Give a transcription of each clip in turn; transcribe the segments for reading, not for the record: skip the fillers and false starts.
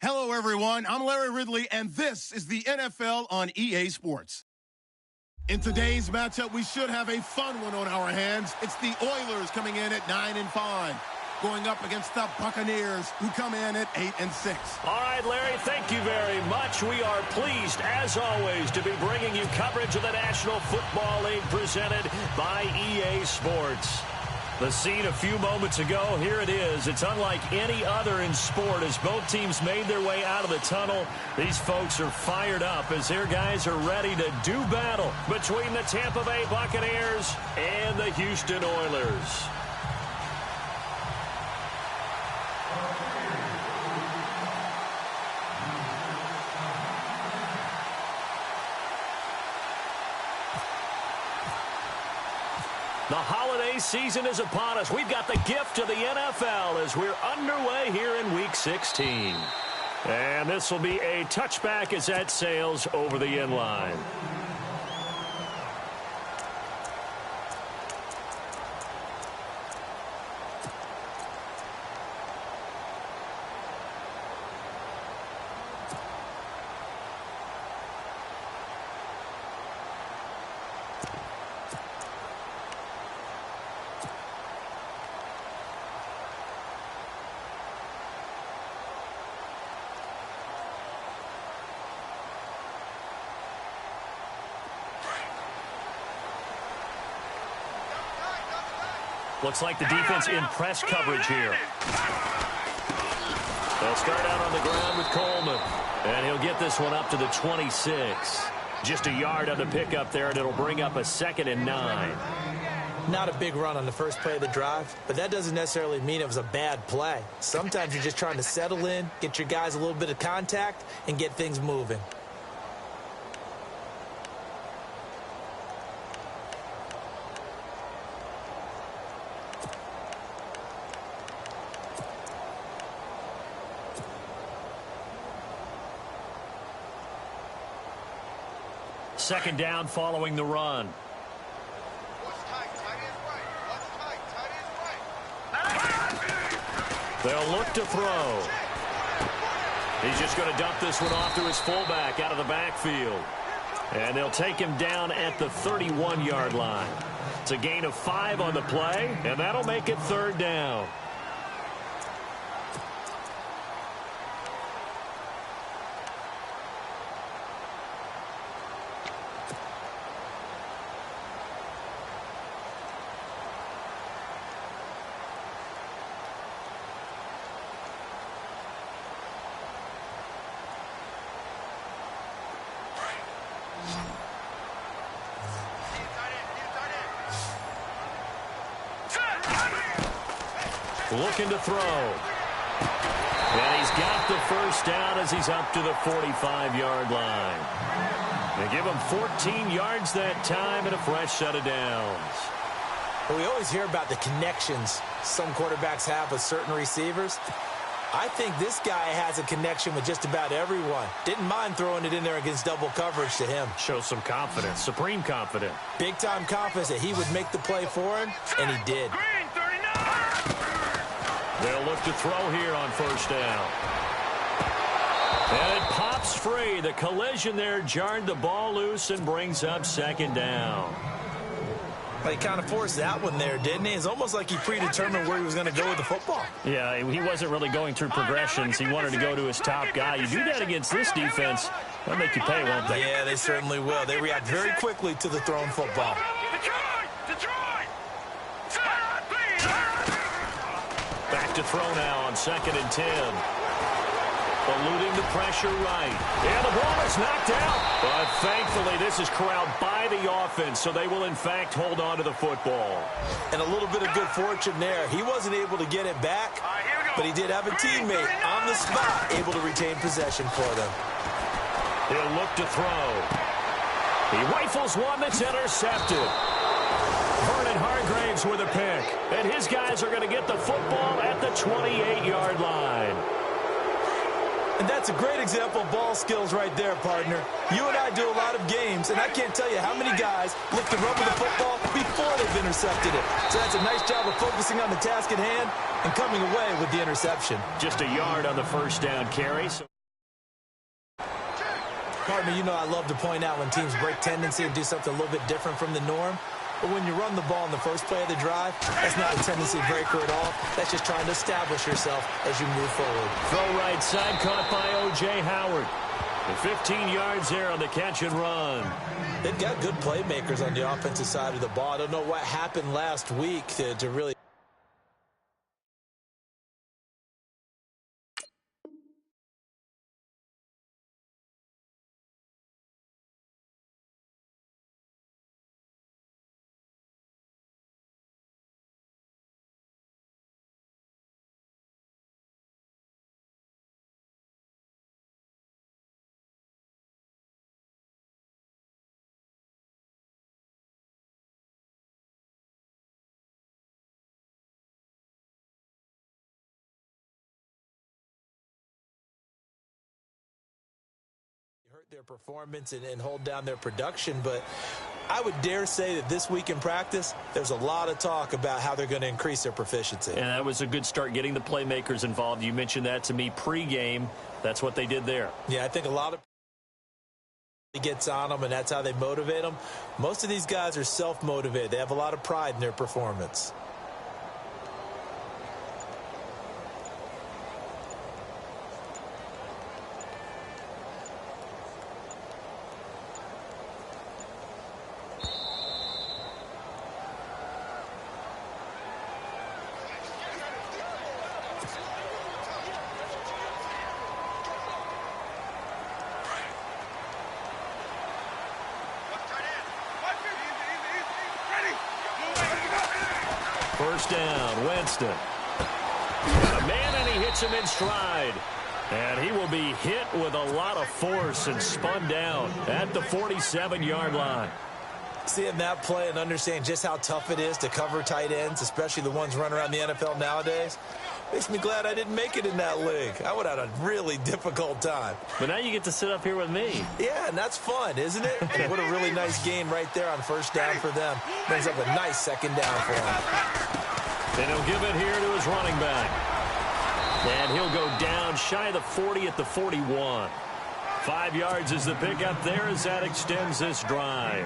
Hello, everyone. I'm Larry Ridley, and this is the NFL on EA Sports. In today's matchup, we should have a fun one on our hands. It's the Oilers coming in at 9-5, going up against the Buccaneers, who come in at 8-6. All right, Larry, thank you very much. We are pleased, as always, to be bringing you coverage of the National Football League presented by EA Sports. The scene a few moments ago, here it is. It's unlike any other in sport as both teams made their way out of the tunnel. These folks are fired up as their guys are ready to do battle between the Tampa Bay Buccaneers and the Houston Oilers. The holiday season is upon us. We've got the gift of the NFL as we're underway here in Week 16. And this will be a touchback as that sails over the end line. Looks like the defense in press coverage here. They'll start out on the ground with Coleman. And he'll get this one up to the 26. Just a yard on the pickup there, and it'll bring up a 2nd and 9. Not a big run on the first play of the drive, but that doesn't necessarily mean it was a bad play. Sometimes you're just trying to settle in, get your guys a little bit of contact, and get things moving. Second down following the run. They'll look to throw. He's just going to dump this one off to his fullback out of the backfield. And they'll take him down at the 31-yard line. It's a gain of 5 on the play, and that'll make it 3rd down. Looking to throw. And he's got the first down as he's up to the 45-yard line. They give him 14 yards that time and a fresh set of downs. Well, we always hear about the connections some quarterbacks have with certain receivers. I think this guy has a connection with just about everyone. Didn't mind throwing it in there against double coverage to him. Shows some confidence, supreme confidence. Big-time confidence that he would make the play for him, and he did. They'll look to throw here on first down. And it pops free. The collision there jarred the ball loose and brings up 2nd down. Well, he kind of forced that one there, didn't he? It's almost like he predetermined where he was going to go with the football. Yeah, he wasn't really going through progressions. He wanted to go to his top guy. You do that against this defense, they'll make you pay, won't they? Yeah, they certainly will. They react very quickly to the thrown football. Back to throw now on 2nd and 10. Eluding the pressure right. And the ball is knocked out. But thankfully, this is corralled by the offense, so they will, in fact, hold on to the football. And a little bit of good fortune there. He wasn't able to get it back, but he did have a teammate on the spot able to retain possession for them. He'll look to throw. He rifles one that's intercepted. Vernon Hargreaves with a pick. And his guys are going to get the football at the 28-yard line. And that's a great example of ball skills right there, partner. You and I do a lot of games, and I can't tell you how many guys look to run with the football before they've intercepted it. So that's a nice job of focusing on the task at hand and coming away with the interception. Just a yard on the first down carry. Partner, you know I love to point out when teams break tendency and do something a little bit different from the norm. But when you run the ball in the first play of the drive, that's not a tendency breaker at all. That's just trying to establish yourself as you move forward. Throw right side, caught by O.J. Howard. And 15 yards there on the catch and run. They've got good playmakers on the offensive side of the ball. I don't know what happened last week to really... hurt their performance and hold down their production, but I would dare say that this week in practice, there's a lot of talk about how they're going to increase their proficiency. And that was a good start, getting the playmakers involved. You mentioned that to me pregame. That's what they did there. Yeah, I think a lot of gets on them, and that's how they motivate them. Most of these guys are self-motivated. They have a lot of pride in their performance. First down, Winston. Got a man, and he hits him in stride. And he will be hit with a lot of force and spun down at the 47-yard line. Seeing that play and understanding just how tough it is to cover tight ends, especially the ones running around the NFL nowadays, makes me glad I didn't make it in that league. I would have had a really difficult time. But now you get to sit up here with me. Yeah, and that's fun, isn't it? And what a really nice gain right there on first down for them. Brings up a nice second down for them. And he'll give it here to his running back. And he'll go down shy of the 40 at the 41. 5 yards is the pickup there as that extends this drive.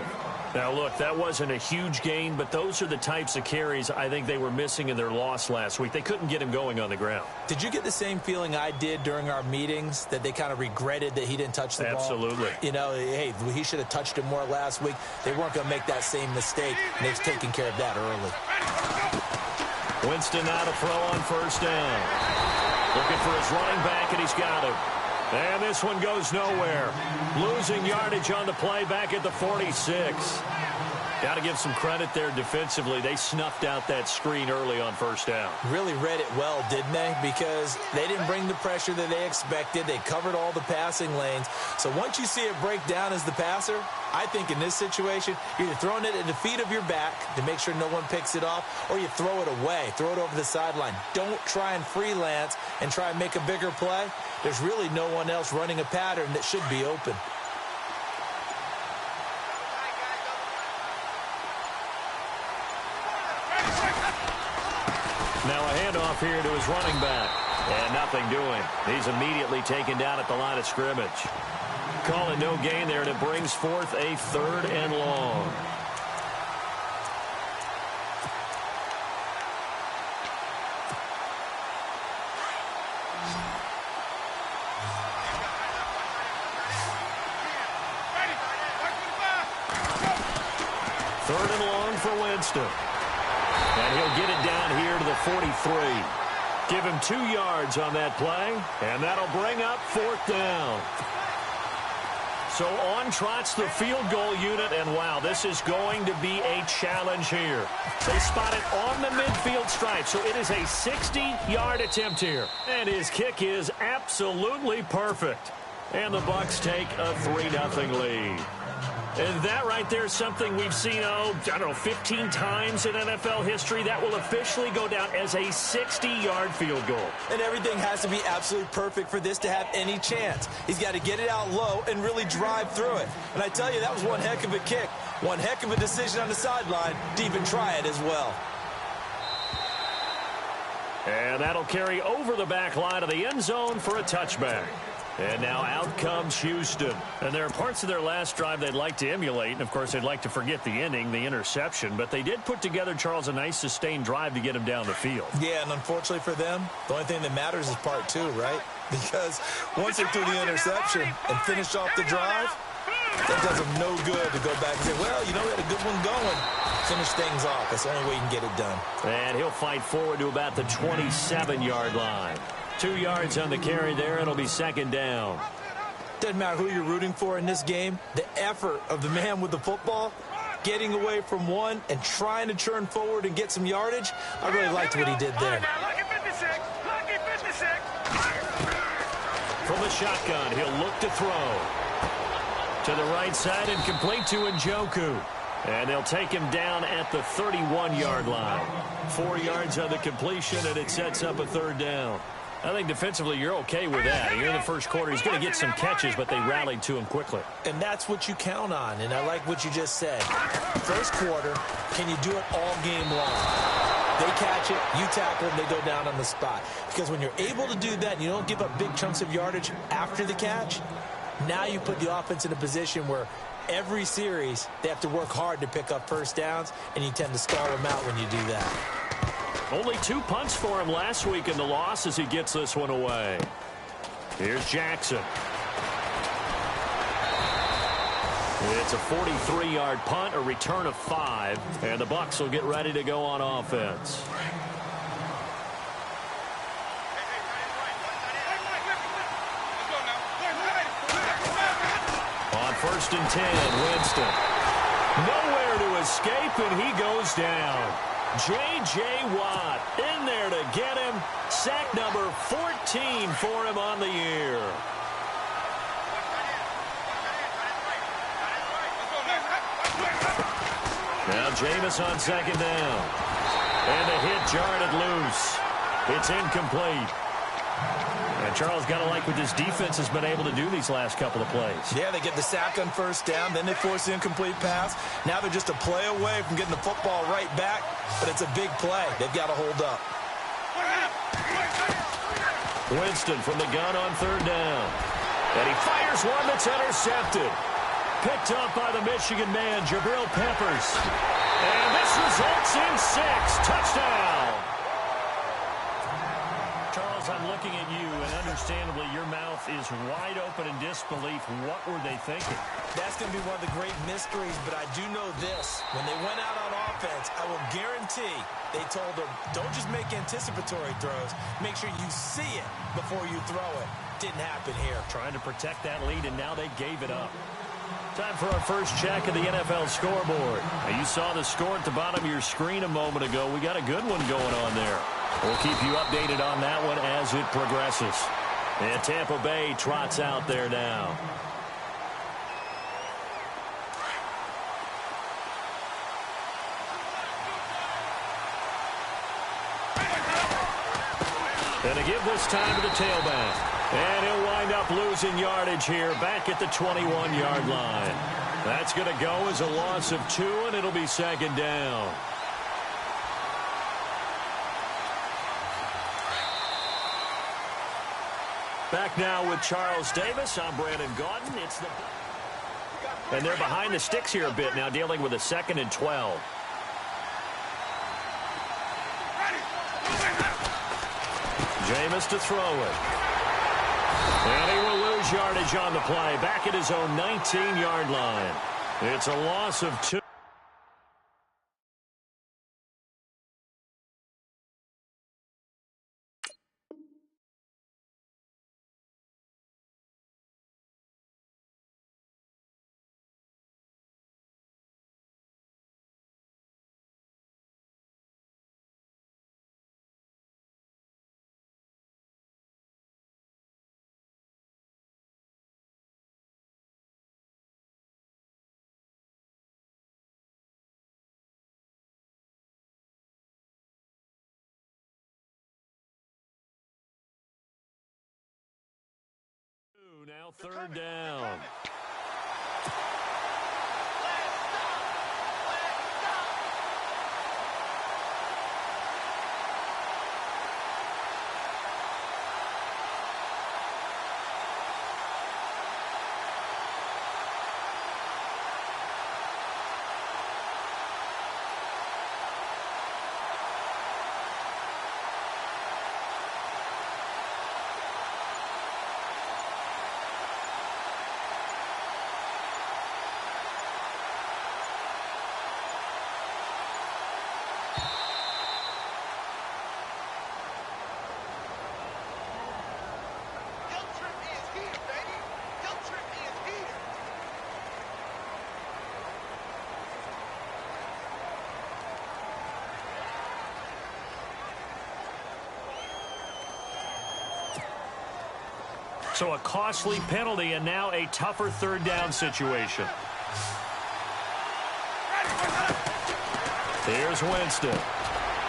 Now, look, that wasn't a huge gain, but those are the types of carries I think they were missing in their loss last week. They couldn't get him going on the ground. Did you get the same feeling I did during our meetings, that they kind of regretted that he didn't touch the ball? Absolutely. You know, hey, he should have touched it more last week. They weren't going to make that same mistake, and they've taken care of that early. Winston now to throw on first down. Looking for his running back, and he's got him. And this one goes nowhere. Losing yardage on the play back at the 46. Got to give some credit there defensively. They snuffed out that screen early on first down. Really read it well, didn't they? Because they didn't bring the pressure that they expected. They covered all the passing lanes. So once you see it break down as the passer, I think in this situation, you're either throwing it at the feet of your back to make sure no one picks it off, or you throw it away, throw it over the sideline. Don't try and freelance and try and make a bigger play. There's really no one else running a pattern that should be open. Now a handoff here to his running back. And nothing doing. He's immediately taken down at the line of scrimmage. Call it no gain there, and it brings forth a 3rd and long. Third and long for Winston. And he'll get it down here to the 43. Give him 2 yards on that play, and that'll bring up 4th down. So on trots the field goal unit, and wow, this is going to be a challenge here. They spot it on the midfield stripe, so it is a 60-yard attempt here. And his kick is absolutely perfect. And the Bucs take a 3-0 lead. And that right there is something we've seen, I don't know, 15 times in NFL history. That will officially go down as a 60-yard field goal. And everything has to be absolutely perfect for this to have any chance. He's got to get it out low and really drive through it. And I tell you, that was one heck of a kick. One heck of a decision on the sideline to even try it as well. And that'll carry over the back line of the end zone for a touchback. And now out comes Houston. And there are parts of their last drive they'd like to emulate. And, of course, they'd like to forget the ending, the interception. But they did put together, Charles, a nice sustained drive to get him down the field. Yeah, and unfortunately for them, the only thing that matters is part two, right? Because once they threw the interception and finished off the drive, that does them no good to go back and say, well, you know, we had a good one going. Finish things off. That's the only way you can get it done. And he'll fight forward to about the 27-yard line. 2 yards on the carry there. It'll be second down. Doesn't matter who you're rooting for in this game. The effort of the man with the football, getting away from one and trying to churn forward and get some yardage, I really liked what he did there. From the shotgun, he'll look to throw. To the right side and complete to Njoku. And they'll take him down at the 31-yard line. 4 yards on the completion, and it sets up a third down. I think defensively you're okay with that. Here in the first quarter, he's going to get some catches, but they rallied to him quickly. And that's what you count on, and I like what you just said. First quarter, can you do it all game long? They catch it, you tackle them, they go down on the spot. Because when you're able to do that and you don't give up big chunks of yardage after the catch, now you put the offense in a position where every series they have to work hard to pick up first downs, and you tend to stall them out when you do that. Only 2 punts for him last week in the loss as he gets this one away. Here's Jackson. It's a 43-yard punt, a return of 5, and the Bucs will get ready to go on offense. On 1st and 10, Winston. Nowhere to escape, and he goes down. J.J. Watt in there to get him. Sack number 14 for him on the year. Now Jameis on second down. And the hit jarred it loose. It's incomplete. And Charles, got to like what this defense has been able to do these last couple of plays. Yeah, they get the sack on first down, then they force the incomplete pass. Now they're just a play away from getting the football right back, but it's a big play. They've got to hold up. Winston from the gun on third down. And he fires one that's intercepted. Picked up by the Michigan man, Jabril Peppers. And this results in 6. Touchdown. Charles, I'm looking at you, and understandably, your mouth is wide open in disbelief. What were they thinking? That's going to be one of the great mysteries, but I do know this. When they went out on offense, I will guarantee they told them, don't just make anticipatory throws. Make sure you see it before you throw it. Didn't happen here. Trying to protect that lead, and now they gave it up. Time for our first check of the NFL scoreboard. Now, you saw the score at the bottom of your screen a moment ago. We got a good one going on there. We'll keep you updated on that one as it progresses. And Tampa Bay trots out there now. And they give this time to the tailback. And he'll wind up losing yardage here back at the 21-yard line. That's going to go as a loss of 2, and it'll be second down. Back now with Charles Davis. I'm Brandon Gaudin. And they're behind the sticks here a bit now, dealing with a 2nd and 12. Jameis to throw it. And he will lose yardage on the play. Back at his own 19-yard line. It's a loss of 2. Now third down. So a costly penalty and now a tougher third down situation. Here's Winston.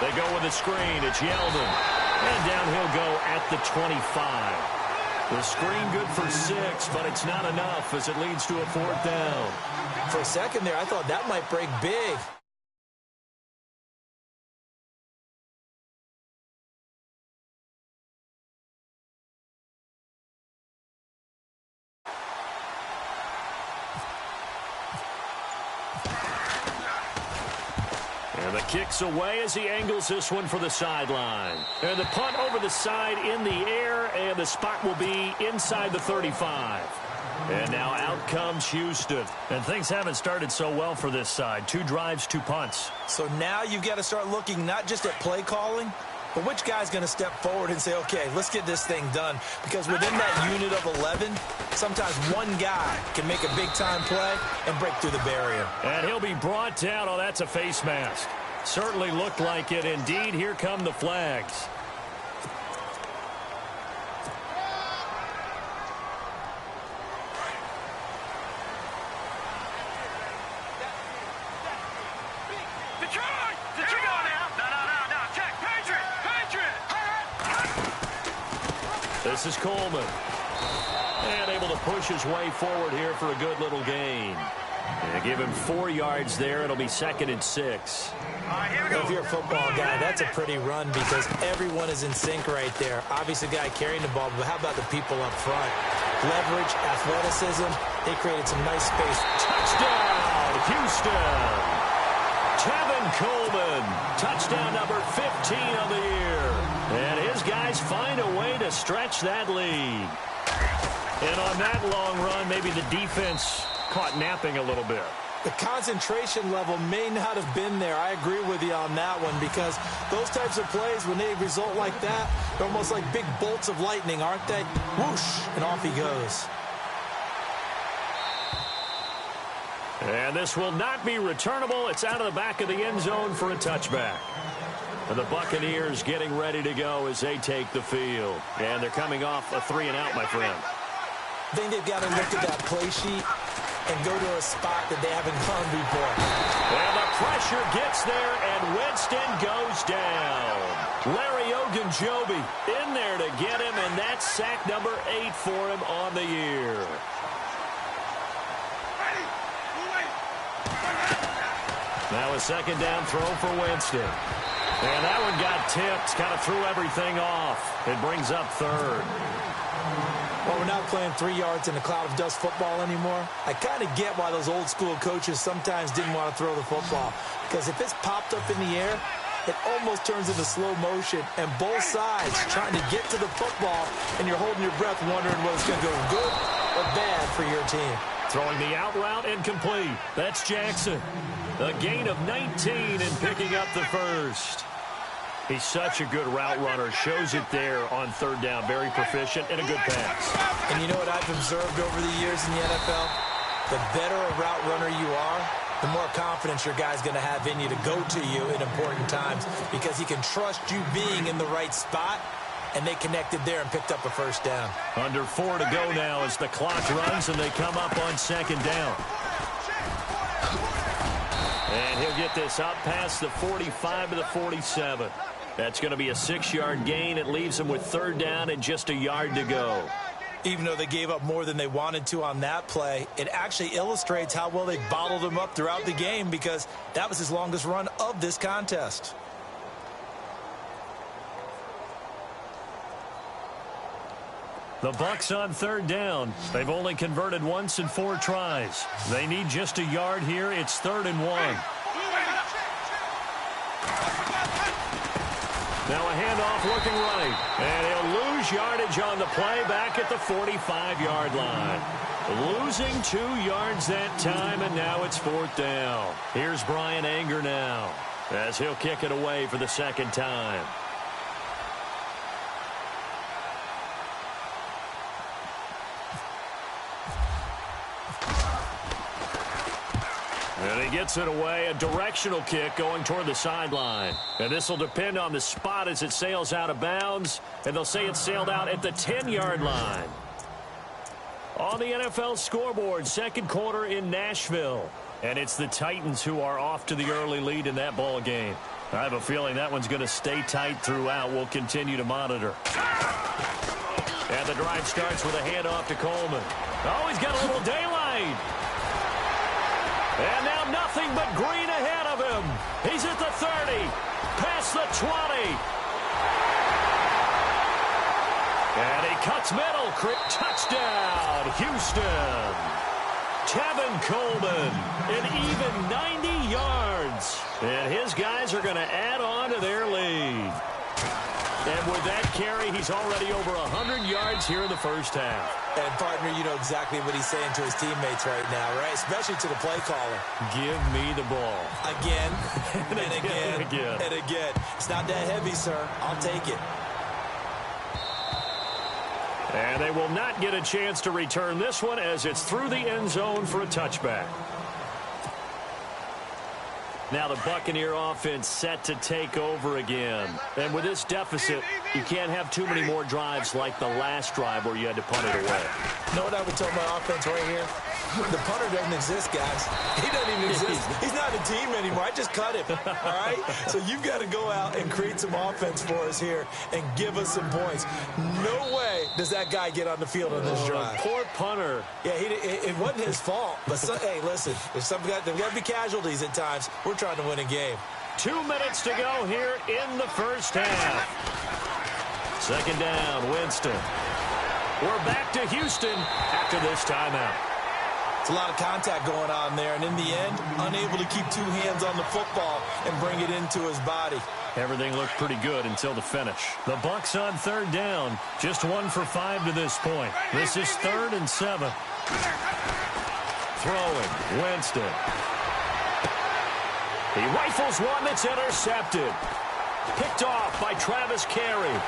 They go with a screen. It's Yeldon. And down he'll go at the 25. The screen good for 6, but it's not enough as it leads to a 4th down. For a second there, I thought that might break big. And the kick's away as he angles this one for the sideline. And the punt over the side in the air, and the spot will be inside the 35. And now out comes Houston. And things haven't started so well for this side. 2 drives, 2 punts. So now you've got to start looking not just at play calling, but which guy's going to step forward and say, okay, let's get this thing done. Because within that unit of 11, sometimes one guy can make a big-time play and break through the barrier. And he'll be brought down. Oh, that's a face mask. Certainly looked like it. Indeed, here come the flags. This is Coleman. And able to push his way forward here for a good little gain. And give him 4 yards there. It'll be 2nd and 6. If you're a football guy, that's a pretty run because everyone is in sync right there. Obviously, the guy carrying the ball, but how about the people up front? Leverage, athleticism. They created some nice space. Touchdown, Houston. Tevin Coleman, touchdown number 15 of the year. And his guys find a way to stretch that lead. And on that long run, maybe the defense caught napping a little bit. The concentration level may not have been there. I agree with you on that one because those types of plays, when they result like that, they're almost like big bolts of lightning, aren't they? Whoosh, and off he goes. And this will not be returnable. It's out of the back of the end zone for a touchback. And the Buccaneers getting ready to go as they take the field. And they're coming off a 3-and-out, my friend. I think they've got to look at that play sheet and go to a spot that they haven't gone before. And the pressure gets there, and Winston goes down. Larry Ogunjobi in there to get him, and that's sack number 8 for him on the year. Now a 2nd down throw for Winston. And that one got tipped, kind of threw everything off. It brings up 3rd. Well, we're not playing 3 yards in a cloud of dust football anymore. I kind of get why those old school coaches sometimes didn't want to throw the football. Because if it's popped up in the air, it almost turns into slow motion. And both sides trying to get to the football, and you're holding your breath wondering whether it's going to go good or bad for your team. Throwing the out route incomplete. That's Jackson. A gain of 19 and picking up the 1st. He's such a good route runner. Shows it there on 3rd down. Very proficient and a good pass. And you know what I've observed over the years in the NFL? The better a route runner you are, the more confidence your guy's going to have in you to go to you in important times because he can trust you being in the right spot, and they connected there and picked up a 1st down. Under 4 to go now as the clock runs, and they come up on 2nd down. And he'll get this up past the 45 to the 47. That's going to be a 6-yard gain. It leaves him with 3rd down and just a yard to go. Even though they gave up more than they wanted to on that play, it actually illustrates how well they bottled him up throughout the game because that was his longest run of this contest. The Bucs on 3rd down. They've only converted once in 4 tries. They need just a yard here. It's 3rd and 1. Now a handoff looking right. And he'll lose yardage on the play back at the 45-yard line. Losing 2 yards that time, and now it's 4th down. Here's Brian Anger now as he'll kick it away for the 2nd time. And he gets it away, a directional kick going toward the sideline. And this will depend on the spot as it sails out of bounds. And they'll say it sailed out at the 10-yard line. On the NFL scoreboard, second quarter in Nashville. And it's the Titans who are off to the early lead in that ball game. I have a feeling that one's going to stay tight throughout. We'll continue to monitor. And the drive starts with a handoff to Coleman. Oh, he's got a little daylight. And now nothing but green ahead of him. He's at the 30, past the 20. And he cuts middle. Touchdown, Houston. Tevin Coleman, an even 90 yards. And his guys are going to add on to their lead. And with that carry, he's already over 100 yards here in the first half. And, partner, you know exactly what he's saying to his teammates right now, right? Especially to the play caller. Give me the ball. Again, and again, and again. It's not that heavy, sir. I'll take it. And they will not get a chance to return this one as it's through the end zone for a touchback. Now the Buccaneer offense set to take over again. And with this deficit, you can't have too many more drives like the last drive where you had to punt it away. You know what I would tell my offense right here? The punter doesn't exist, guys. He doesn't even exist. He's not a team anymore. I just cut him, all right? So you've got to go out and create some offense for us here and give us some points. No way does that guy get on the field on this drive. Poor punter. Yeah, it wasn't his fault. But, hey, listen, there's got to be casualties at times. We're trying to win a game. 2 minutes to go here in the first half. Second down, Winston. We're back to Houston after this timeout. It's a lot of contact going on there, and in the end, unable to keep two hands on the football and bring it into his body. Everything looked pretty good until the finish. The Bucs on third down, just 1 for 5 to this point. This is 3rd and 7. Throwing, Winston. He rifles one that's intercepted. Picked off by Travis Carey.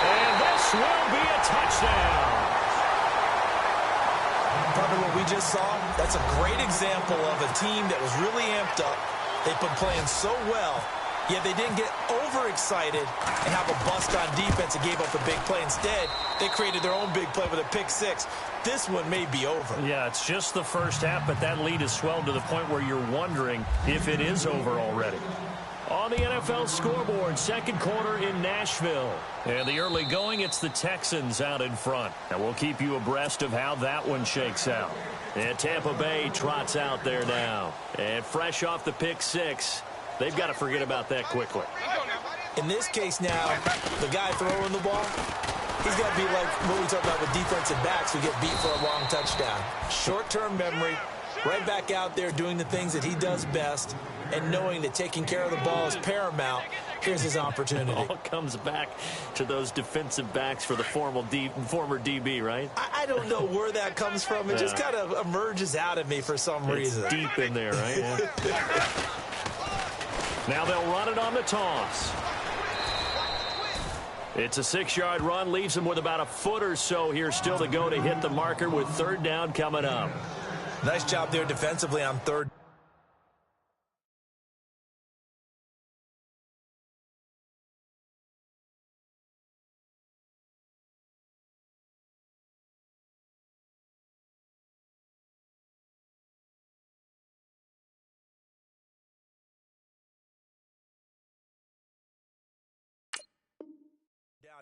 And this will be a touchdown. Partner, what we just saw, that's a great example of a team that was really amped up. They've been playing so well, yet they didn't get overexcited and have a bust on defense and gave up a big play. Instead, they created their own big play with a pick six. This one may be over. Yeah, it's just the first half, but that lead has swelled to the point where you're wondering if it is over already. On the NFL scoreboard, second quarter in Nashville. And the early going, it's the Texans out in front. And we'll keep you abreast of how that one shakes out. And Tampa Bay trots out there now. And fresh off the pick six, they've got to forget about that quickly. In this case now, the guy throwing the ball, he's got to be like what we talk about with defensive backs who get beat for a long touchdown. Short-term memory, right back out there doing the things that he does best, and knowing that taking care of the ball is paramount. Here's his opportunity. It all comes back to those defensive backs for the former DB, right? I don't know where that comes from. It just kind of emerges out of me for some reason. It's deep in there, right? Yeah. Now they'll run it on the toss. It's a 6-yard run, leaves them with about a foot or so here still to go to hit the marker with third down coming up. Nice job there defensively on third.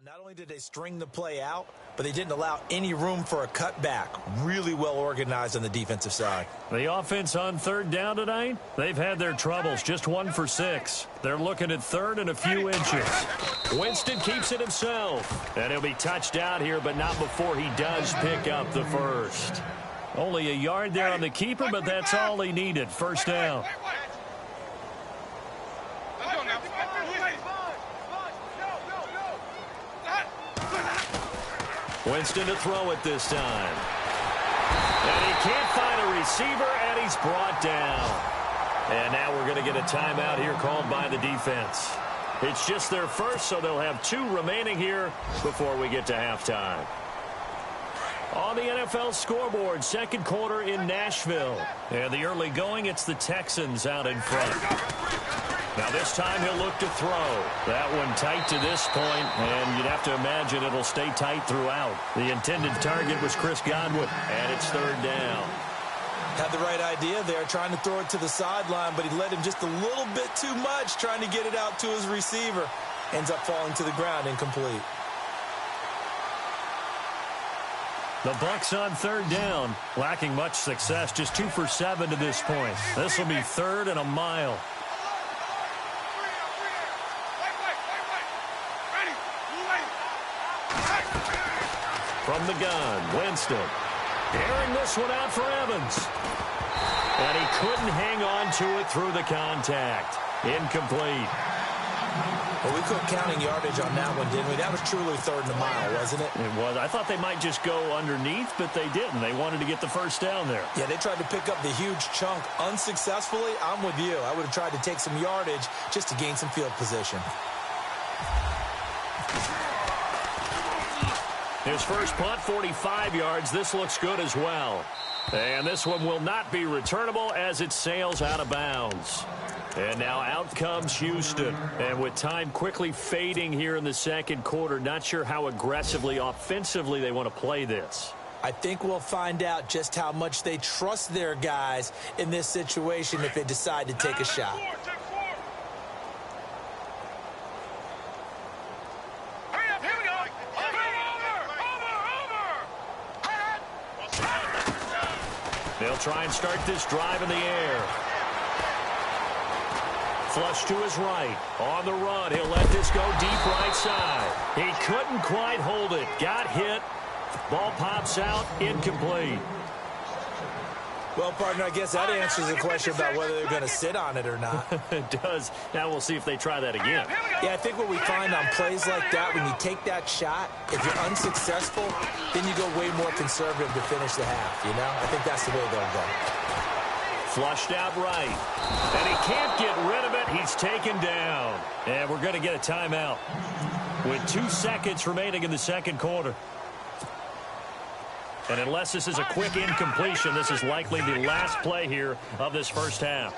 Not only did they string the play out, but they didn't allow any room for a cutback. Really well organized on the defensive side. The offense on third down tonight, they've had their troubles, just 1 for 6. They're looking at third and a few inches. Winston keeps it himself. And he'll be touched out here, but not before he does pick up the first. Only a yard there on the keeper, but that's all he needed. First down. Winston to throw it this time. And he can't find a receiver, and he's brought down. And now we're going to get a timeout here called by the defense. It's just their first, so they'll have 2 remaining here before we get to halftime. On the NFL scoreboard, second quarter in Nashville. And the early going, it's the Texans out in front. Now this time he'll look to throw. That one tight to this point, and you'd have to imagine it'll stay tight throughout. The intended target was Chris Godwin, and it's third down. Had the right idea there, trying to throw it to the sideline, but he led him just a little bit too much, trying to get it out to his receiver. Ends up falling to the ground, incomplete. The Bucs on third down, lacking much success, just 2 for 7 to this point. This will be third and a mile. From the gun, Winston. Airing this one out for Evans. And he couldn't hang on to it through the contact. Incomplete. Well, we quit counting yardage on that one, didn't we? That was truly third and a mile, wasn't it? It was. I thought they might just go underneath, but they didn't. They wanted to get the first down there. Yeah, they tried to pick up the huge chunk unsuccessfully. I'm with you. I would have tried to take some yardage just to gain some field position. His first punt, 45 yards. This looks good as well. And this one will not be returnable as it sails out of bounds. And now out comes Houston. And with time quickly fading here in the second quarter, not sure how aggressively, offensively they want to play this. I think we'll find out just how much they trust their guys in this situation if they decide to take a shot. They'll try and start this drive in the air. Flush to his right. On the run, he'll let this go deep right side. He couldn't quite hold it. Got hit. Ball pops out. Incomplete. Well, partner, I guess that answers the question about whether they're going to sit on it or not. It does. Now we'll see if they try that again. Yeah, I think what we find on plays like that, when you take that shot, if you're unsuccessful, then you go way more conservative to finish the half, you know? I think that's the way they'll go. Flushed out right. And he can't get rid of it. He's taken down. And we're going to get a timeout with 2 seconds remaining in the second quarter. And unless this is a quick incompletion, this is likely the last play here of this first half.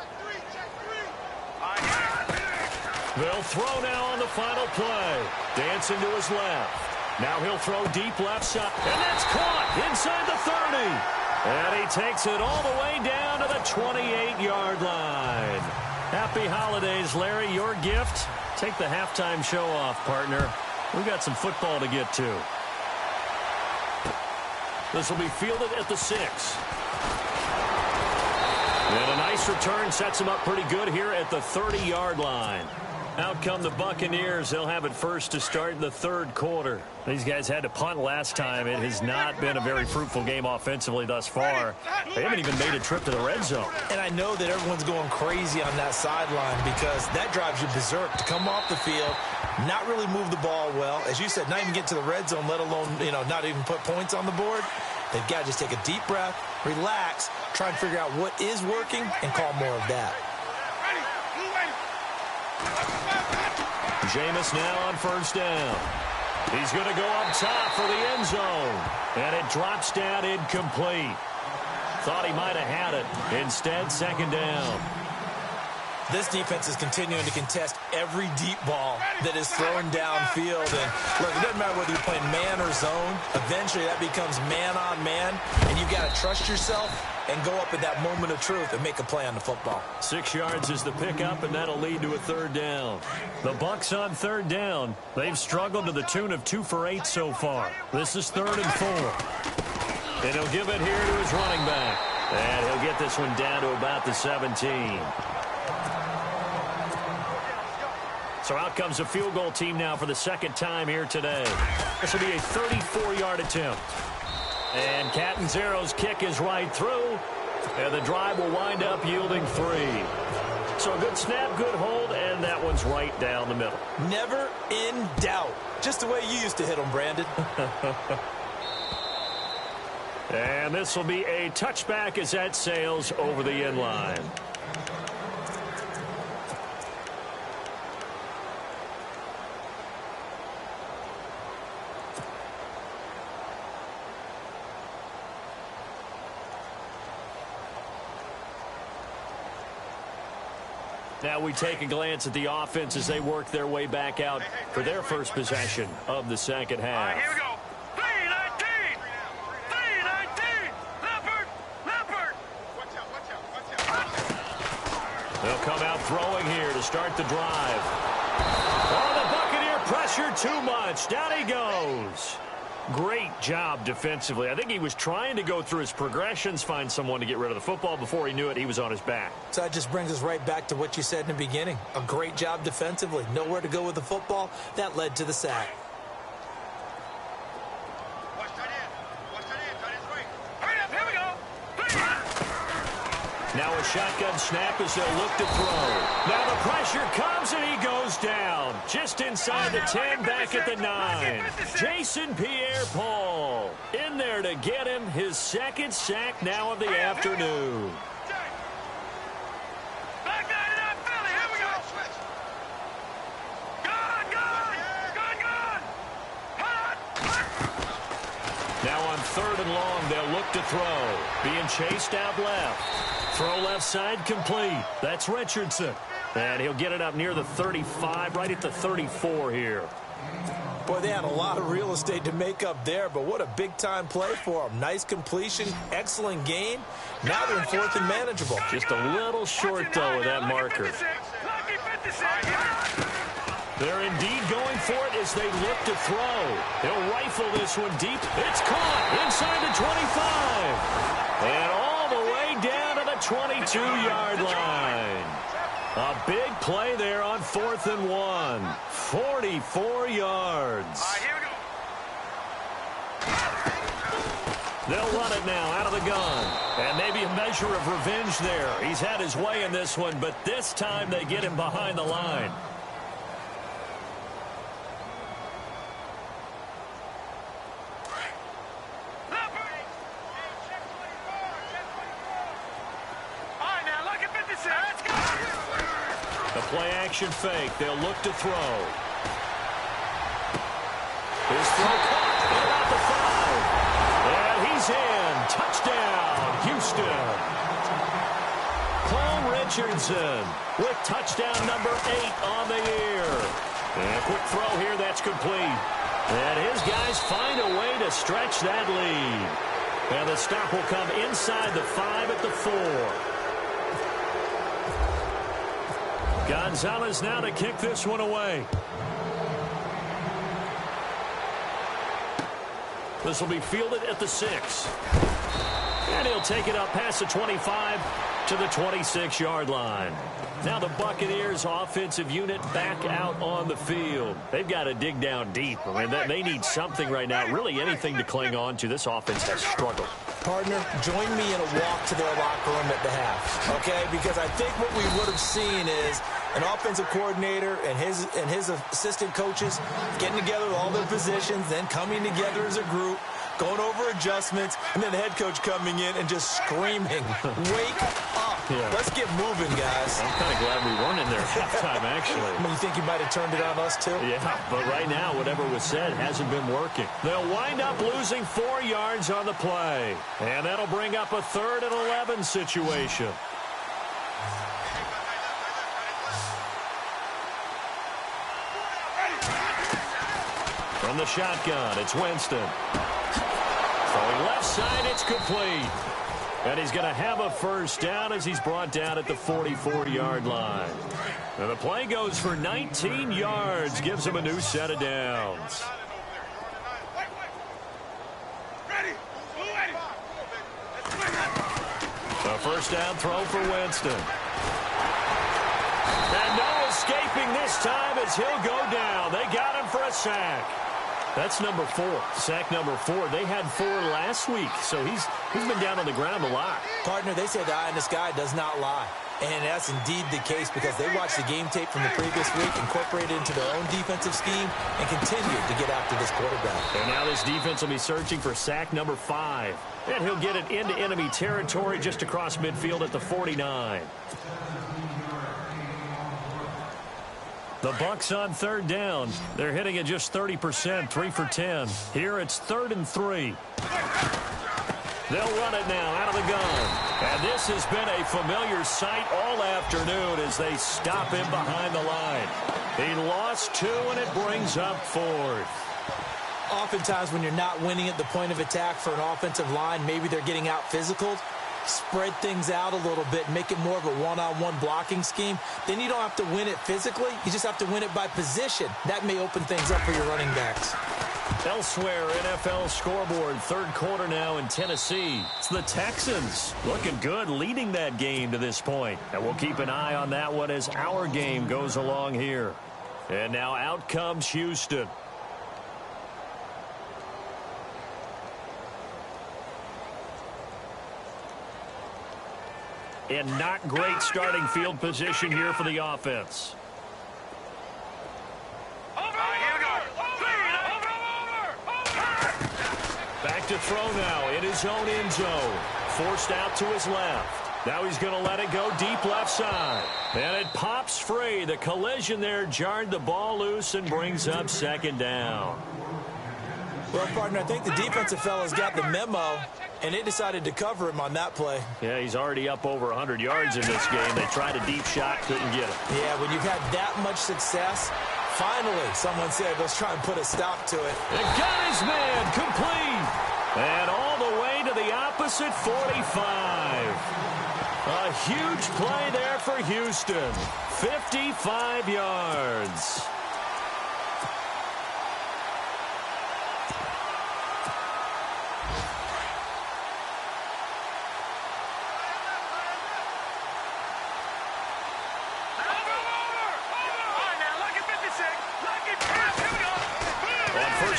They'll throw now on the final play. Dancing to his left. Now he'll throw deep left side. And that's caught inside the 30. And he takes it all the way down to the 28-yard line. Happy holidays, Larry. Your gift? Take the halftime show off, partner. We've got some football to get to. This will be fielded at the 6. And a nice return sets him up pretty good here at the 30-yard line. Out come the Buccaneers. They'll have it first to start the third quarter. These guys had to punt last time. It has not been a very fruitful game offensively thus far. They haven't even made a trip to the red zone. And I know that everyone's going crazy on that sideline because that drives you berserk to come off the field, not really move the ball well. As you said, not even get to the red zone, let alone, not even put points on the board. They've got to just take a deep breath, relax, try and figure out what is working, and call more of that. Jameis now on first down. He's going to go up top for the end zone. And it drops down incomplete. Thought he might have had it. Instead, second down. This defense is continuing to contest every deep ball that is thrown downfield. And look, it doesn't matter whether you're playing man or zone. Eventually, that becomes man on man. And you've got to trust yourself and go up at that moment of truth and make a play on the football. 6 yards is the pickup, and that'll lead to a third down. The Bucs on third down. They've struggled to the tune of 2 for 8 so far. This is 3rd and 4. And he'll give it here to his running back. And he'll get this one down to about the 17. So out comes a field goal team now for the second time here today. This will be a 34-yard attempt. And Catanzaro's kick is right through. And the drive will wind up yielding 3. So a good snap, good hold, and that one's right down the middle. Never in doubt. Just the way you used to hit them, Brandon. And this will be a touchback as that sails over the end line. Now we take a glance at the offense as they work their way back out for their first possession of the second half. Here we go. 3-19. 3-19. Leopard. They'll come out throwing here to start the drive. Oh, the Buccaneer pressure too much. Down he goes. Great job defensively. I think he was trying to go through his progressions, find someone to get rid of the football. Before he knew it, he was on his back. So that just brings us right back to what you said in the beginning. A great job defensively. Nowhere to go with the football. That led to the sack. Now a shotgun snap as they'll look to throw. Now the pressure comes and he goes down. Just inside the 10, back at the 9. Jason Pierre-Paul in there to get him his second sack now of the afternoon. Now on 3rd and long, they'll look to throw. Being chased out left. Throw left side complete. That's Richardson. And he'll get it up near the 35, right at the 34 here. Boy, they had a lot of real estate to make up there, but what a big-time play for them. Nice completion, excellent game. Now they're in 4th and manageable. Just a little short, though, of that marker. They're indeed going for it as they look to throw. They'll rifle this one deep. It's caught inside the 25. And all the way down to the 22-yard line. A big play there on 4th and 1. 44 yards. They'll run it now out of the gun. And maybe a measure of revenge there. He's had his way in this one, but this time they get him behind the line. The play-action fake. They'll look to throw. His throw caught at about the 5. And he's in. Touchdown, Houston. Cole Richardson with touchdown number 8 on the year. And a quick throw here. That's complete. And his guys find a way to stretch that lead. And the stop will come inside the 5 at the 4. Gonzalez now to kick this one away. This will be fielded at the 6. And he'll take it up past the 25 to the 26-yard line. Now the Buccaneers offensive unit back out on the field. They've got to dig down deep. I mean, they need something right now, really anything to cling on to. This offense has struggled. Partner, join me in a walk to their locker room at the half, okay? Because I think what we would have seen is an offensive coordinator and his assistant coaches getting together with all their positions, then coming together as a group, going over adjustments, and then the head coach coming in and just screaming, wake up. Yeah. Let's get moving, guys. I'm kind of glad we weren't in there at halftime, actually. I mean, you think you might have turned it on us, too? Yeah, but right now, whatever was said hasn't been working. They'll wind up losing 4 yards on the play. And that'll bring up a 3rd and 11 situation. From the shotgun, it's Winston. Throwing left side, it's complete. And he's going to have a first down as he's brought down at the 44-yard line. And the play goes for 19 yards, gives him a new set of downs. A first down throw for Winston. And no escaping this time as he'll go down. They got him for a sack. That's number 4. Sack number 4. They had 4 last week, so he's been down on the ground a lot. Partner, they say the eye in the sky does not lie. And that's indeed the case because they watched the game tape from the previous week, incorporated it into their own defensive scheme, and continued to get after this quarterback. And now this defense will be searching for sack number 5. And he'll get it into enemy territory just across midfield at the 49. The Bucs on 3rd down. They're hitting at just 30%, 3 for 10. Here it's 3rd and 3. They'll run it now out of the gun. And this has been a familiar sight all afternoon as they stop him behind the line. He lost 2, and it brings up 4th. Oftentimes when you're not winning at the point of attack for an offensive line, maybe they're getting out physical. Spread things out a little bit, make it more of a one-on-one blocking scheme. Then you don't have to win it physically. You just have to win it by position. That may open things up for your running backs. Elsewhere, NFL scoreboard, third quarter now in Tennessee. It's the Texans looking good, leading that game to this point. And we'll keep an eye on that one as our game goes along here. And now out comes Houston. And not great starting field position here for the offense. Back to throw now in his own end zone. Forced out to his left. Now he's going to let it go deep left side. And it pops free. The collision there jarred the ball loose and brings up second down. Well, partner, I think the defensive fella's got the memo, and they decided to cover him on that play. Yeah, he's already up over 100 yards in this game. They tried a deep shot, couldn't get it. Yeah, when you've had that much success, finally someone said, let's try and put a stop to it. And got his man complete. And all the way to the opposite 45. A huge play there for Houston. 55 yards.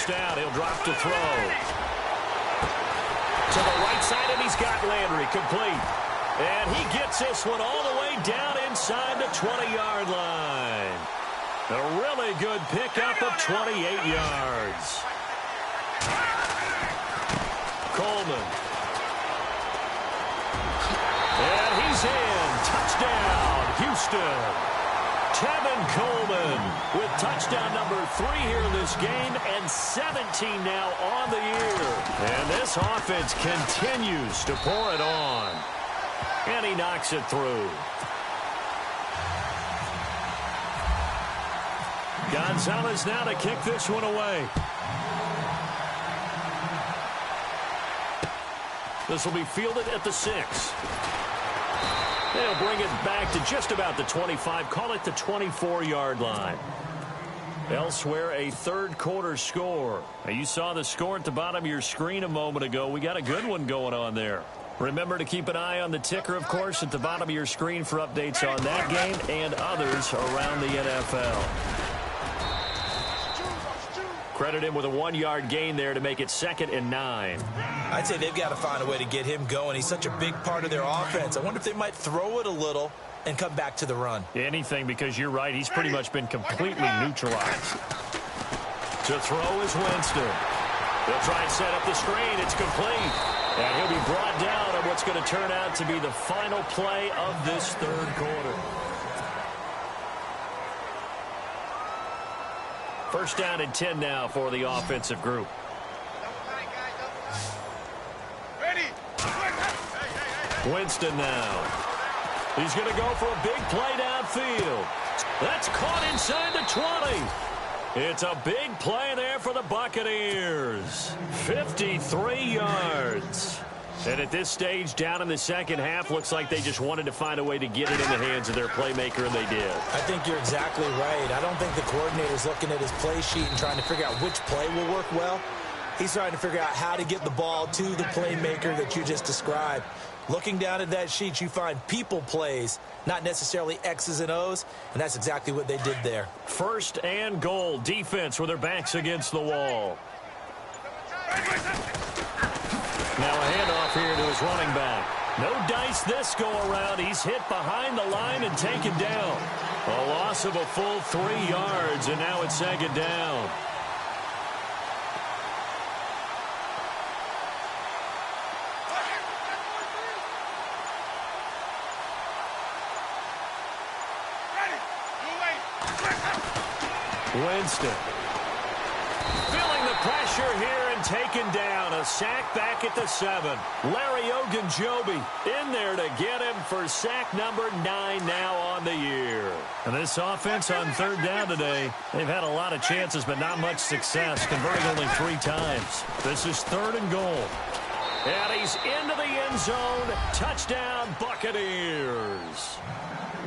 Down, he'll drop to throw. To the right side, and he's got Landry complete. And he gets this one all the way down inside the 20-yard line. A really good pickup of 28 yards. Coleman. And he's in. Touchdown, Houston. Tevin Coleman with touchdown number 3 here in this game and 17 now on the year. And this offense continues to pour it on. And he knocks it through. Gonzalez now to kick this one away. This will be fielded at the 6. They'll bring it back to just about the 25. Call it the 24-yard line. Elsewhere, a third quarter score. Now, you saw the score at the bottom of your screen a moment ago. We got a good one going on there. Remember to keep an eye on the ticker, of course, at the bottom of your screen for updates on that game and others around the NFL. Credit him with a 1-yard gain there to make it 2nd and 9. I'd say they've got to find a way to get him going. He's such a big part of their offense. I wonder if they might throw it a little and come back to the run. Anything, because you're right. He's pretty much been completely neutralized. To throw is Winston. They'll try and set up the screen. It's complete. And he'll be brought down on what's going to turn out to be the final play of this third quarter. First down and 10 now for the offensive group. Winston now. He's going to go for a big play downfield. That's caught inside the 20. It's a big play there for the Buccaneers. 53 yards. And at this stage, down in the second half, looks like they just wanted to find a way to get it in the hands of their playmaker, and they did. I think you're exactly right. I don't think the coordinator's looking at his play sheet and trying to figure out which play will work well. He's trying to figure out how to get the ball to the playmaker that you just described. Looking down at that sheet, you find people plays, not necessarily X's and O's, and that's exactly what they did there. First and goal, defense with their backs against the wall. Now a handoff here to his running back. No dice this go-around. He's hit behind the line and taken down. A loss of a full 3 yards, and now it's second down. Winston. Filling the pressure here and taken down. A sack back at the 7. Larry Ogunjobi in there to get him for sack number 9 now on the year. And this offense on third down today, they've had a lot of chances but not much success, converting only 3 times. This is 3rd and goal. And he's into the end zone. Touchdown, Buccaneers.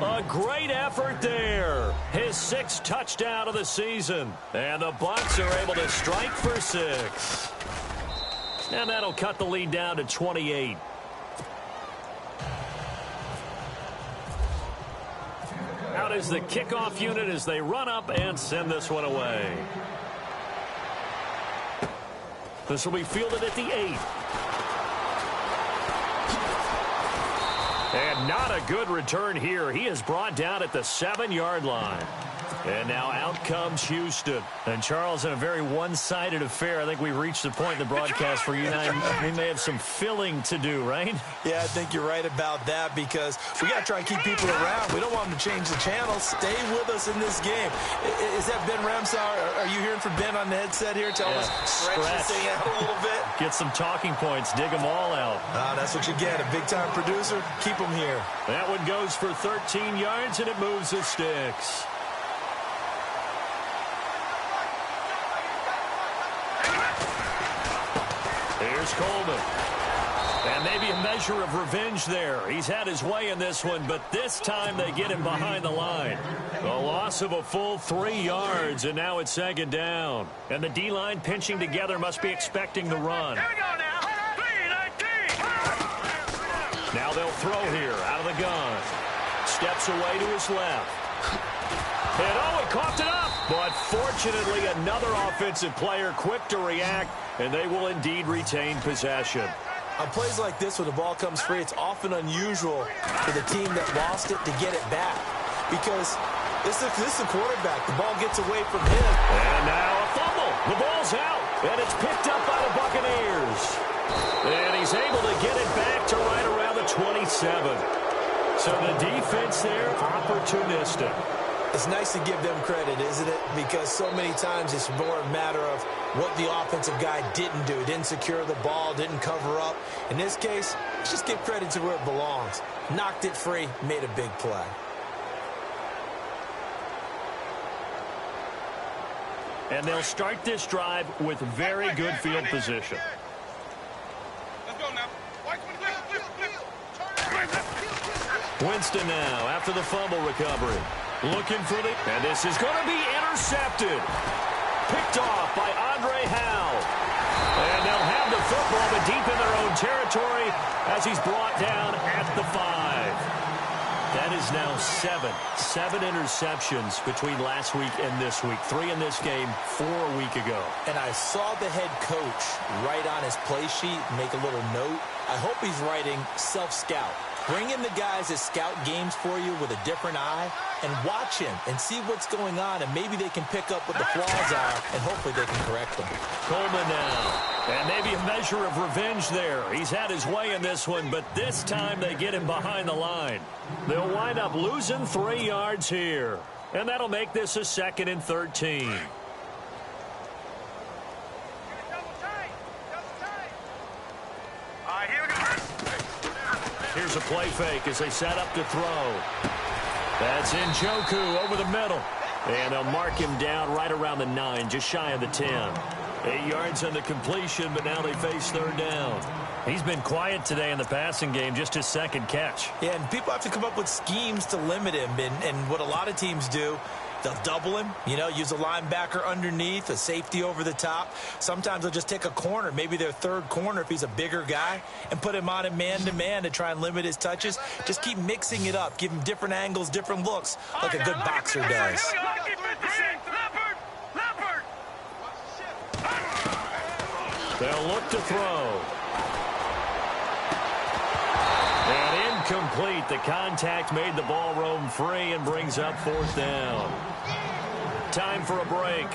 A great effort there. His 6th touchdown of the season. And the Bucs are able to strike for 6. And that'll cut the lead down to 28. Out is the kickoff unit as they run up and send this one away. This will be fielded at the 8. And not a good return here. He is brought down at the 7-yard line. And now out comes Houston. And Charles, in a very one-sided affair, I think we've reached the point in the broadcast where you and I, we may have some filling to do, right? Yeah, I think you're right about that because we got to try and keep people around. We don't want them to change the channel. Stay with us in this game. Is that Ben Ramsar? Are you hearing from Ben on the headset here? Tell us, stretch this thing out a little bit. Get some talking points. Dig them all out. That's what you get. A big-time producer. Keep them here. That one goes for 13 yards, and it moves the sticks. Here's Coleman. And maybe a measure of revenge there. He's had his way in this one, but this time they get him behind the line. A loss of a full 3 yards, and now it's 2nd down. And the D-line pinching together must be expecting the run. Here we go now. 3-19. Now they'll throw here out of the gun. Steps away to his left. And he coughed it up. But fortunately, another offensive player quick to react, and they will indeed retain possession. On plays like this, when the ball comes free, it's often unusual for the team that lost it to get it back. Because this is a quarterback. The ball gets away from him. And now a fumble. The ball's out, and it's picked up by the Buccaneers. And he's able to get it back to right around the 27. So the defense there, opportunistic. It's nice to give them credit, isn't it? Because so many times it's more a matter of what the offensive guy didn't do. Didn't secure the ball, didn't cover up. In this case, let's just give credit to where it belongs. Knocked it free, made a big play. And they'll start this drive with very good field position. Let's go now. Winston now after the fumble recovery. Looking for the... And this is going to be intercepted. Picked off by Andre Howe. And they'll have the football, but deep in their own territory as he's brought down at the 5. That is now 7 interceptions between last week and this week. 3 in this game, 4 a week ago. And I saw the head coach write on his play sheet, make a little note. I hope he's writing self-scout. Bring in the guys that scout games for you with a different eye and watch him and see what's going on, and maybe they can pick up what the flaws are, and hopefully they can correct them. Coleman now. And maybe a measure of revenge there. He's had his way in this one, but this time they get him behind the line. They'll wind up losing 3 yards here. And that'll make this a 2nd and 13. Here's a play fake as they set up to throw. That's Njoku over the middle. And they'll mark him down right around the 9, just shy of the 10. 8 yards on the completion, but now they face 3rd down. He's been quiet today in the passing game, just his 2nd catch. Yeah, and people have to come up with schemes to limit him. And what a lot of teams do, they'll double him, use a linebacker underneath, a safety over the top. Sometimes they'll just take a corner, maybe their 3rd corner if he's a bigger guy, and put him on a man-to-man to try and limit his touches. Just keep mixing it up, give him different angles, different looks, like a good boxer does. They'll look to throw. And incomplete. The contact made the ball roam free and brings up 4th down. Time for a break.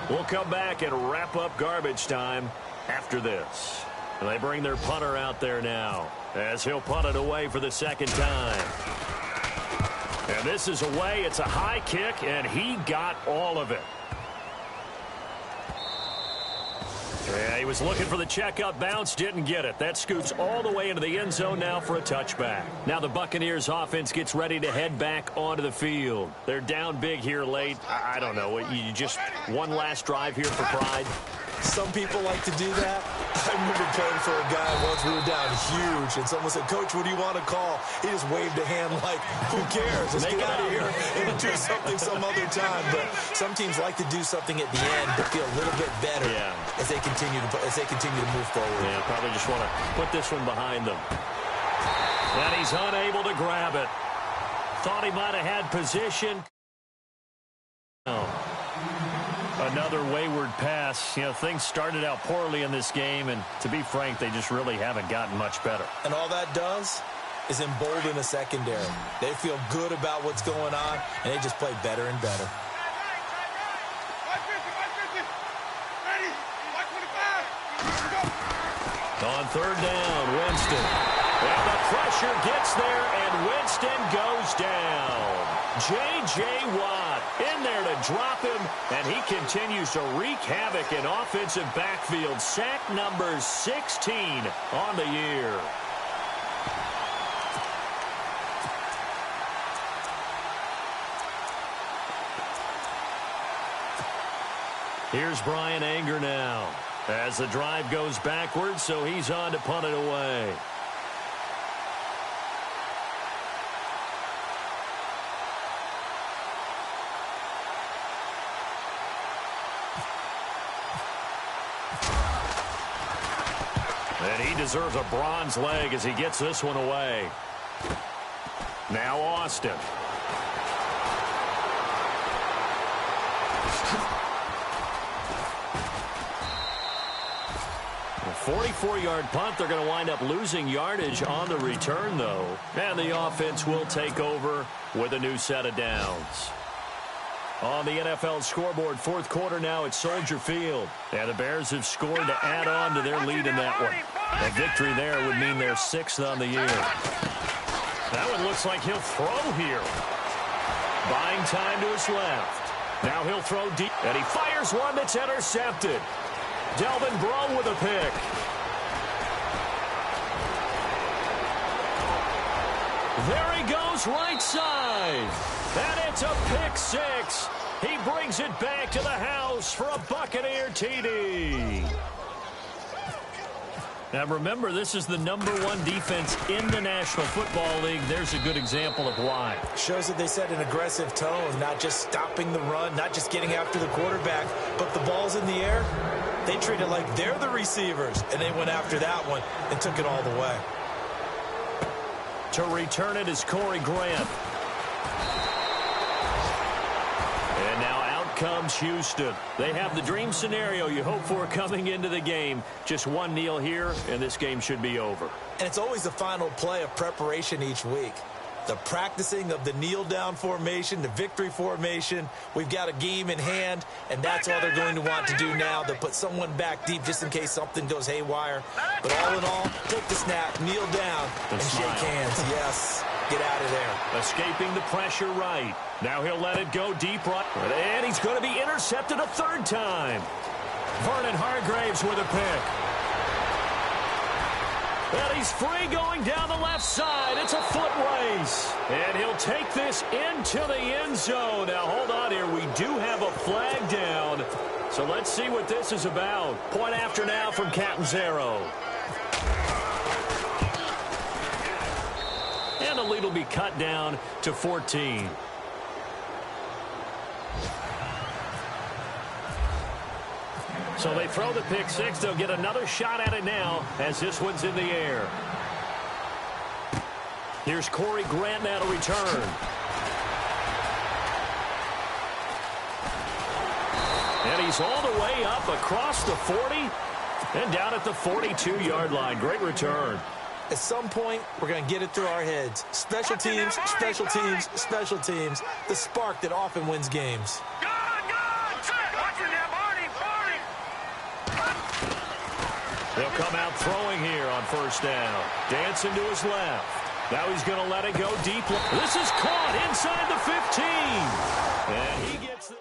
We'll come back and wrap up garbage time after this. And they bring their punter out there now as he'll punt it away for the 2nd time. And this is away. It's a high kick, and he got all of it. Yeah, he was looking for the checkup bounce, didn't get it. That scoots all the way into the end zone now for a touchback. Now the Buccaneers offense gets ready to head back onto the field. They're down big here late. I don't know. You just one last drive here for pride. Some people like to do that. I remember playing for a guy once. We were down huge, and someone said, "Coach, what do you want to call?" He just waved a hand like, "Who cares? Let's get out of here and do something some other time." But some teams like to do something at the end to feel a little bit better as they continue to move forward. Yeah, probably just want to put this one behind them. And he's unable to grab it. Thought he might have had position. Oh. Another wayward pass. You know, things started out poorly in this game, and to be frank, they just really haven't gotten much better. And all that does is embolden a secondary. They feel good about what's going on, and they just play better and better. On third down, Winston. Well, the pressure gets there, and Winston goes down. J.J. Watt in there to drop him, and he continues to wreak havoc in offensive backfield. Sack number 16 on the year. Here's Brian Anger now as the drive goes backwards, so he's on to punt it away. And he deserves a bronze leg as he gets this one away. Now Austin. A 44-yard punt. They're going to wind up losing yardage on the return, though. And the offense will take over with a new set of downs. On the NFL scoreboard, fourth quarter now at Soldier Field. And the Bears have scored to add on to their lead in that one. A victory there would mean they're 6th on the year. That one looks like he'll throw here. Buying time to his left. Now he'll throw deep. And he fires one that's intercepted. Delvin Breaux with a pick. There he goes right side. And it's a pick six. He brings it back to the house for a Buccaneer TD. Now remember, this is the #1 defense in the National Football League. There's a good example of why. Shows that they set an aggressive tone, not just stopping the run, not just getting after the quarterback, but the ball's in the air. They treat it like they're the receivers, and they went after that one and took it all the way. To return it is Corey Grant. And now out comes Houston. They have the dream scenario you hope for coming into the game. Just one kneel here, and this game should be over. And it's always the final play of preparation each week. The practicing of the kneel-down formation, the victory formation. We've got a game in hand, and that's all they're going to want to do now. They'll put someone back deep just in case something goes haywire. But all in all, take the snap, kneel down, and shake hands. Yes, get out of there. Escaping the pressure right. Now he'll let it go deep right. And he's going to be intercepted a third time. Vernon Hargraves with a pick. And he's free going down the left side. It's a foot race. And he'll take this into the end zone. Now, hold on here. We do have a flag down. So let's see what this is about. Point after now from Catanzaro. And the lead will be cut down to 14. So they throw the pick six. They'll get another shot at it now as this one's in the air. Here's Corey Grant now to return. And he's all the way up across the 40 and down at the 42-yard line. Great return. At some point, we're going to get it through our heads. Special teams, special teams, special teams. The spark that often wins games. He'll come out throwing here on first down. Dancing to his left. Now he's going to let it go deep. This is caught inside the 15. And he gets the...